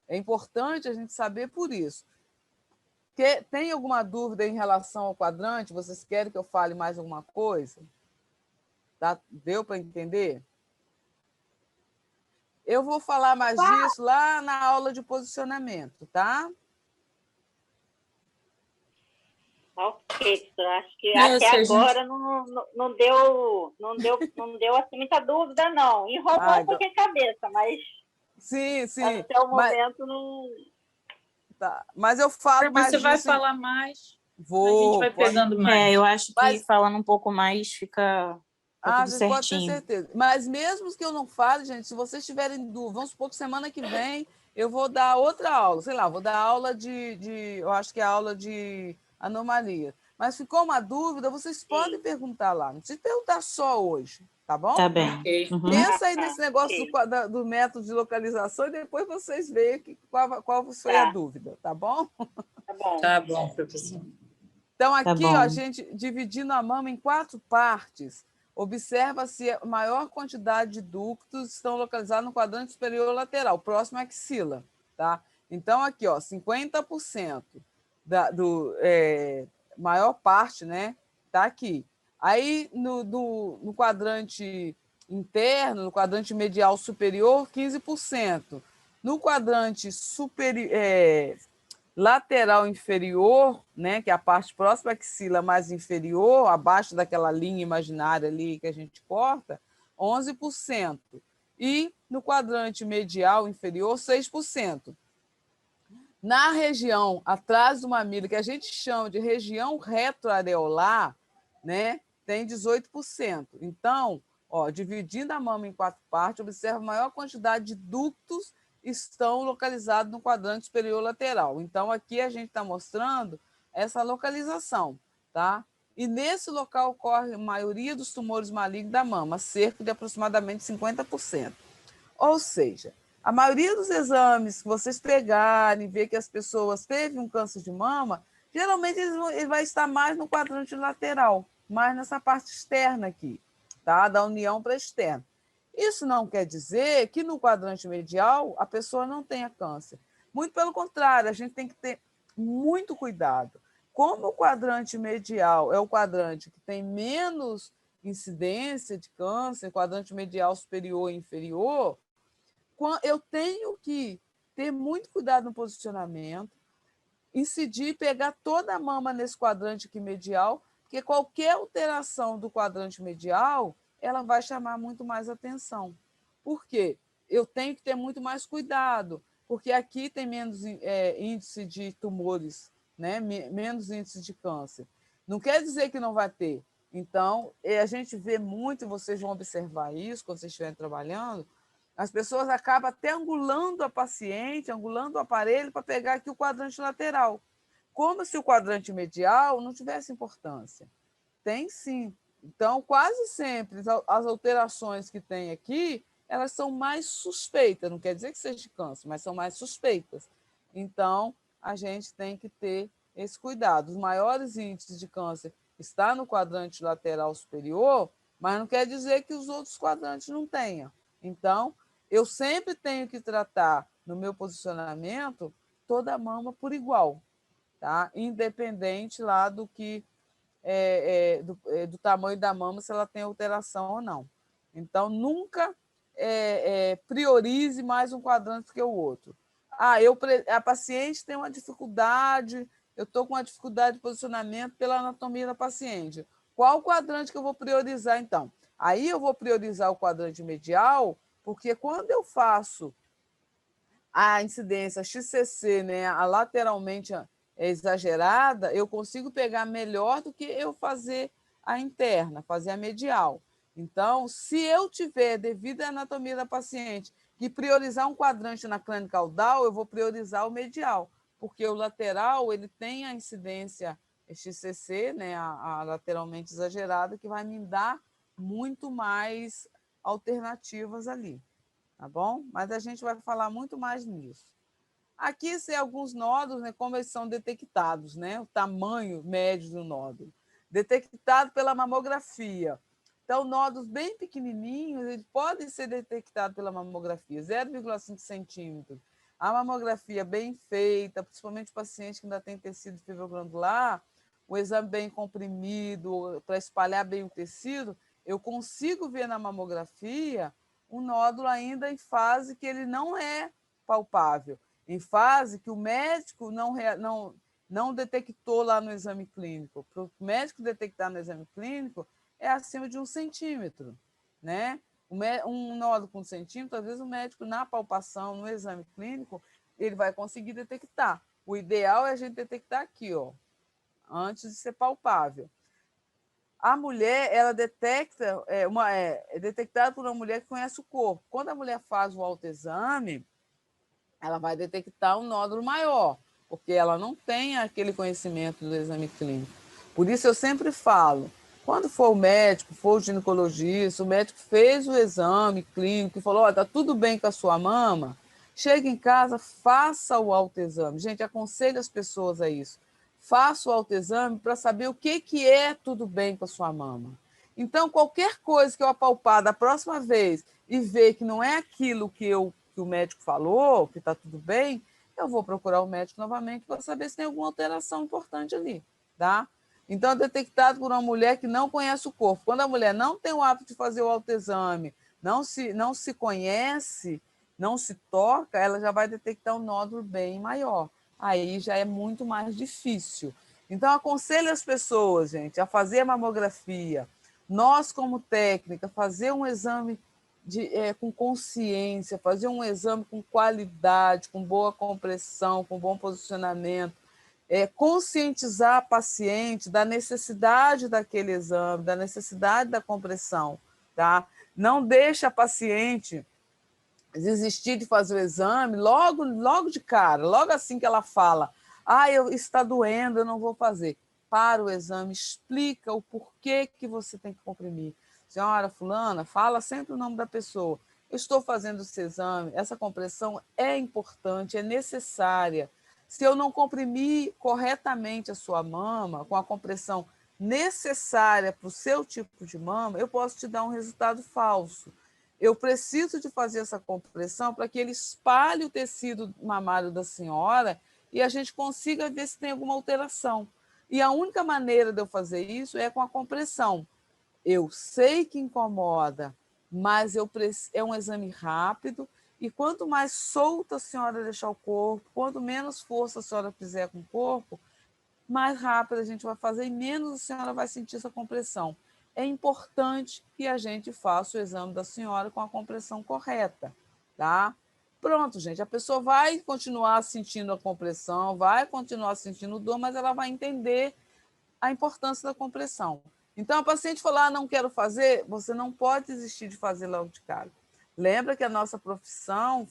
importante a gente saber por isso. Tem alguma dúvida em relação ao quadrante? Vocês querem que eu fale mais alguma coisa? Tá? Deu para entender? Eu vou falar mais disso lá na aula de posicionamento, tá? Ok, acho que até agora não deu assim, muita dúvida, não. Enrolou um pouquinho a cabeça, mas sim. até o momento não. Tá. Mas eu falo mais disso. Você vai disso. falar mais, Vou, a gente vai pegando mais. Eu acho que falando um pouco mais fica tudo certinho. Pode ter certeza. Mas mesmo que eu não fale, gente, se vocês tiverem dúvida, vamos supor que semana que vem eu vou dar outra aula, sei lá, vou dar aula eu acho que é aula de anomalia. Mas ficou uma dúvida, vocês podem perguntar lá. Não precisa perguntar só hoje, tá bom? Tá bem. Pensa aí nesse negócio do método de localização e depois vocês veem qual foi a dúvida, tá bom? Tá bom, professor. Então, aqui, ó, a gente dividindo a mama em 4 partes, observa-se a maior quantidade de ductos estão localizados no quadrante superior lateral, próximo à axila. Tá? Então, aqui, ó, 50% maior parte, né, está aqui. Aí, no quadrante interno, no quadrante medial superior, 15%. No quadrante lateral inferior, né, que é a parte próxima à axila mais inferior, abaixo daquela linha imaginária ali que a gente corta, 11%. E no quadrante medial inferior, 6%. Na região atrás do mamilo, que a gente chama de região retroareolar, né, tem 18%. Então, ó, dividindo a mama em 4 partes, observa a maior quantidade de ductos estão localizados no quadrante superior lateral. Então, aqui a gente está mostrando essa localização, tá? E nesse local ocorre a maioria dos tumores malignos da mama, cerca de aproximadamente 50%. Ou seja, a maioria dos exames que vocês pegarem, ver que as pessoas teve um câncer de mama, geralmente ele vai estar mais no quadrante lateral, mais nessa parte externa aqui, tá? Da união para externa. Isso não quer dizer que no quadrante medial a pessoa não tenha câncer. Muito pelo contrário, a gente tem que ter muito cuidado. Como o quadrante medial é o quadrante que tem menos incidência de câncer, quadrante medial superior e inferior, eu tenho que ter muito cuidado no posicionamento, incidir, pegar toda a mama nesse quadrante aqui medial, porque qualquer alteração do quadrante medial, ela vai chamar muito mais atenção. Por quê? Eu tenho que ter muito mais cuidado, porque aqui tem menos índice de tumores, né? Menos índice de câncer. Não quer dizer que não vai ter. Então, a gente vê muito, e vocês vão observar isso quando vocês estiverem trabalhando, as pessoas acabam até angulando a paciente, angulando o aparelho para pegar aqui o quadrante lateral, como se o quadrante medial não tivesse importância. Tem sim. Então, quase sempre, as alterações que tem aqui, elas são mais suspeitas, não quer dizer que seja de câncer, mas são mais suspeitas. Então, a gente tem que ter esse cuidado. Os maiores índices de câncer estão no quadrante lateral superior, mas não quer dizer que os outros quadrantes não tenham. Então, eu sempre tenho que tratar, no meu posicionamento, toda a mama por igual, tá? Independente lá do que do tamanho da mama, se ela tem alteração ou não. Então, nunca priorize mais um quadrante que o outro. A paciente tem uma dificuldade, eu estou com uma dificuldade de posicionamento pela anatomia da paciente. Qual quadrante que eu vou priorizar, então? Aí eu vou priorizar o quadrante medial, porque quando eu faço a incidência XCC, né, a lateralmente exagerada, eu consigo pegar melhor do que eu fazer a interna, fazer a medial. Então, se eu tiver, devido à anatomia da paciente, que priorizar um quadrante na clínica caudal, eu vou priorizar o medial, porque o lateral ele tem a incidência XCC, né, a lateralmente exagerada, que vai me dar muito mais alternativas ali, tá bom? Mas a gente vai falar muito mais nisso. Aqui, são alguns nódulos, né, como eles são detectados, né, o tamanho médio do nódulo, detectado pela mamografia. Então, nódulos bem pequenininhos, eles podem ser detectados pela mamografia, 0,5 centímetros. A mamografia bem feita, principalmente paciente que ainda tem tecido fibroglandular, o exame bem comprimido, para espalhar bem o tecido, eu consigo ver na mamografia um nódulo ainda em fase que ele não é palpável, em fase que o médico não detectou lá no exame clínico. Para o médico detectar no exame clínico, é acima de 1 centímetro, né? Um nódulo com 1 centímetro, às vezes o médico, na palpação, no exame clínico, ele vai conseguir detectar. O ideal é a gente detectar aqui, ó, antes de ser palpável. A mulher, ela detecta, é detectada por uma mulher que conhece o corpo. Quando a mulher faz o autoexame, ela vai detectar um nódulo maior, porque ela não tem aquele conhecimento do exame clínico. Por isso eu sempre falo, quando for o médico, for o ginecologista, o médico fez o exame clínico e falou, olha, está tudo bem com a sua mama, chega em casa, faça o autoexame. Gente, aconselho as pessoas a isso. Faça o autoexame para saber o que é tudo bem com a sua mama. Então, qualquer coisa que eu apalpar da próxima vez e ver que não é aquilo que o médico falou, que está tudo bem, eu vou procurar o médico novamente para saber se tem alguma alteração importante ali, tá? Então, é detectado por uma mulher que não conhece o corpo. Quando a mulher não tem o hábito de fazer o autoexame, não se conhece, não se toca, ela já vai detectar um nódulo bem maior. Aí já é muito mais difícil. Então, aconselho as pessoas, gente, a fazer a mamografia. Nós, como técnica, fazer um exame com consciência, fazer um exame com qualidade, com boa compressão, com bom posicionamento, conscientizar a paciente da necessidade daquele exame, da necessidade da compressão, tá? Não deixa a paciente desistir de fazer o exame logo de cara, logo assim que ela fala, está doendo, eu não vou fazer. Para o exame, explica o porquê que você tem que comprimir. Senhora fulana, fala sempre o nome da pessoa. Eu estou fazendo esse exame, essa compressão é importante, é necessária. Se eu não comprimir corretamente a sua mama, com a compressão necessária para o seu tipo de mama, eu posso te dar um resultado falso. Eu preciso de fazer essa compressão para que ele espalhe o tecido mamário da senhora e a gente consiga ver se tem alguma alteração. E a única maneira de eu fazer isso é com a compressão. Eu sei que incomoda, mas é um exame rápido e quanto mais solta a senhora deixar o corpo, quanto menos força a senhora fizer com o corpo, mais rápido a gente vai fazer e menos a senhora vai sentir essa compressão. É importante que a gente faça o exame da senhora com a compressão correta, tá? Pronto, gente, a pessoa vai continuar sentindo a compressão, vai continuar sentindo dor, mas ela vai entender a importância da compressão. Então, a paciente falou, não quero fazer, você não pode desistir de fazer logo de cara. Lembra que a nossa profissão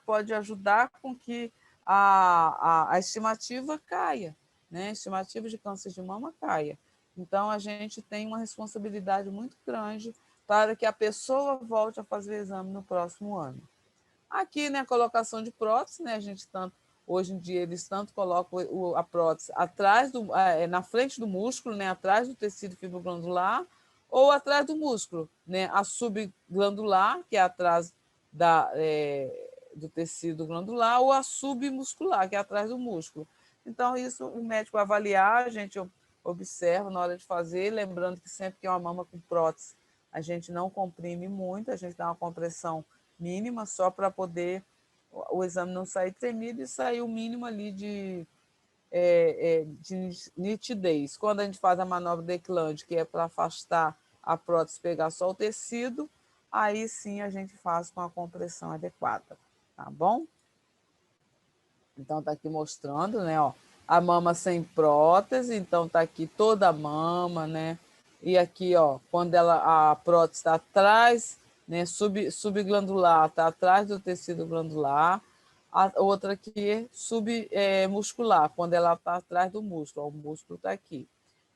pode ajudar com que a estimativa caia, né? A estimativa de câncer de mama caia. Então, a gente tem uma responsabilidade muito grande para que a pessoa volte a fazer o exame no próximo ano. Aqui, né, a colocação de prótese, né, a gente hoje em dia eles tanto colocam a prótese na frente do músculo, né, atrás do tecido fibroglandular, ou atrás do músculo, né, a subglandular, que é atrás do tecido glandular, ou a submuscular, que é atrás do músculo. Então, isso o médico vai avaliar, a gente observa na hora de fazer, lembrando que sempre que é uma mama com prótese, a gente não comprime muito, a gente dá uma compressão mínima, só para poder o exame não sair tremido e sair o mínimo ali de nitidez. Quando a gente faz a manobra de Eklund, que é para afastar a prótese, pegar só o tecido, aí sim a gente faz com a compressão adequada, tá bom? Então, está aqui mostrando, né, ó, a mama sem prótese, então está aqui toda a mama, né? E aqui, ó, quando a prótese está atrás, né, subglandular, está atrás do tecido glandular, a outra aqui é submuscular, quando ela está atrás do músculo, ó, o músculo está aqui.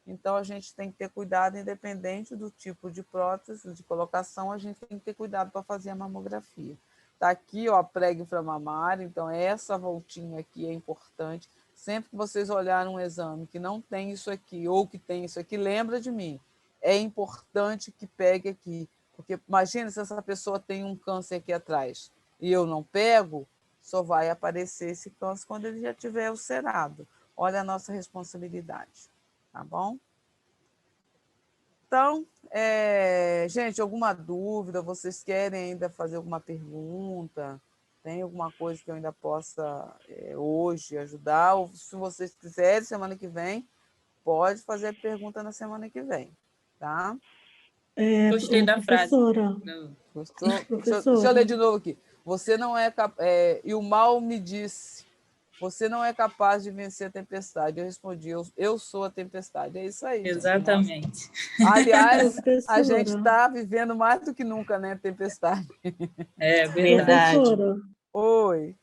Então, a gente tem que ter cuidado, independente do tipo de prótese, de colocação, a gente tem que ter cuidado para fazer a mamografia. Está aqui, ó, a prega inframamária, então essa voltinha aqui é importante. Sempre que vocês olharem um exame que não tem isso aqui, ou que tem isso aqui, lembra de mim. É importante que pegue aqui, porque imagina se essa pessoa tem um câncer aqui atrás e eu não pego, só vai aparecer esse câncer quando ele já tiver ulcerado. Olha a nossa responsabilidade, tá bom? Então, gente, alguma dúvida? Vocês querem ainda fazer alguma pergunta? Tem alguma coisa que eu ainda possa hoje ajudar? Ou se vocês quiserem, semana que vem, pode fazer a pergunta na semana que vem, tá? Gostei da frase. Gostou? Professora. Deixa eu ler de novo aqui. Você não é capaz... e o mal me disse, você não é capaz de vencer a tempestade. Eu respondi, eu sou a tempestade. É isso aí, exatamente. Gente. Aliás, Professora. a gente está vivendo mais do que nunca, né, tempestade. É verdade. Professora, Oi.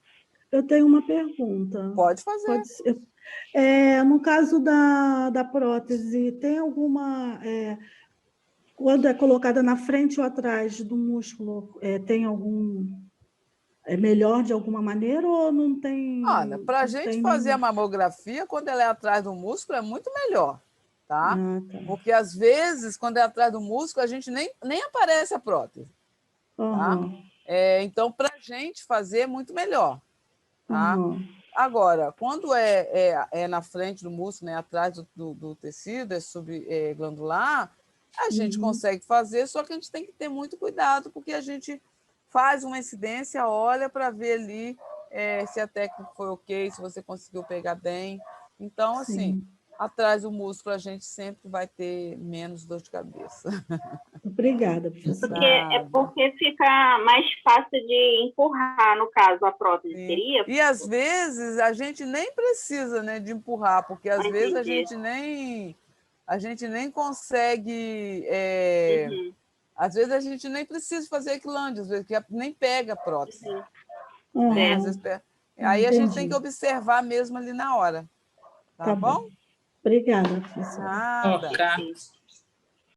eu tenho uma pergunta. Pode fazer. Pode ser. No caso da prótese, tem alguma... quando é colocada na frente ou atrás do músculo, tem algum... É melhor de alguma maneira ou não tem... Olha, para a gente fazer a mamografia, quando ela é atrás do músculo, é muito melhor, tá? Tá. Porque, às vezes, quando é atrás do músculo, a gente nem aparece a prótese, tá? Então, para a gente fazer, é muito melhor, tá? Agora, quando é na frente do músculo, né, atrás do tecido, subglandular, a gente consegue fazer, só que a gente tem que ter muito cuidado, porque a gente faz uma incidência, olha para ver ali se a técnica foi ok, se você conseguiu pegar bem. Então, assim, atrás do músculo a gente sempre vai ter menos dor de cabeça. Obrigada, professora. Porque fica mais fácil de empurrar, no caso, a prótese, seria? E, às vezes, a gente nem precisa, né, de empurrar, porque, às vezes, a gente nem consegue... Às vezes, a gente nem precisa fazer equilândia, às vezes, porque nem pega a prótese. Né? Às vezes, aí a gente tem que observar mesmo ali na hora. Tá bom? Obrigada, professora. Nada.